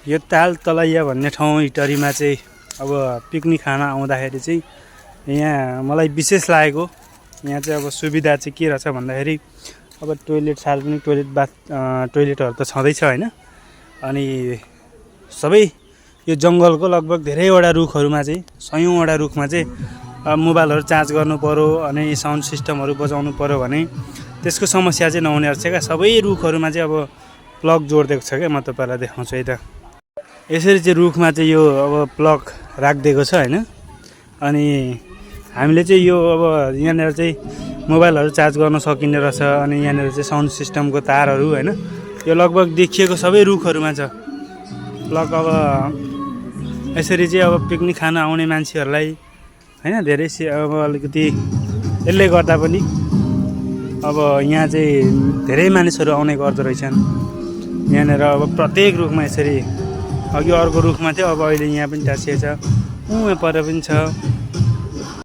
यो ताल तलैया भन्ने ठाउँ इटरीमा चाहिँ अब पिकनिक खान आउँदाखेरि चाहिँ यहाँ मलाई विशेष लागेको यहाँ चाहिँ अब सुविधा चाहिँ के रहेछ भन्दाखेरि अब टोइलेट सार्वजनिक टोइलेटहरू त छँदैछ होइन। अनि सबै यो जङ्गलको लगभग धेरैवटा रुखहरूमा चाहिँ सयौँवटा रुखमा चाहिँ मोबाइलहरू चार्ज गर्नु पऱ्यो अनि साउन्ड सिस्टमहरू बजाउनु पऱ्यो भने त्यसको समस्या चाहिँ नहुने रहेछ क्या। सबै रुखहरूमा चाहिँ अब प्लग जोडिदिएको छ क्या। म तपाईँलाई देखाउँछु है त। यसरी चाहिँ रुखमा चाहिँ यो अब प्लग राखिदिएको छ होइन। अनि हामीले चाहिँ यो अब यहाँनिर चाहिँ मोबाइलहरू चार्ज गर्न सकिने रहेछ। अनि यहाँनिर चाहिँ साउन्ड सिस्टमको तारहरू होइन यो लगभग देखिएको सबै रुखहरूमा छ प्लग। अब यसरी चाहिँ अब पिकनिक खान आउने मान्छेहरूलाई होइन धेरै अब अलिकति यसले गर्दा पनि अब यहाँ चाहिँ धेरै मानिसहरू आउने गर्दो रहेछन्। यहाँनिर अब प्रत्येक रुखमा यसरी अघि अर्को रुखमा थियो अब अहिले यहाँ पनि टाँसिएको छ। उहाँ पर पनि छ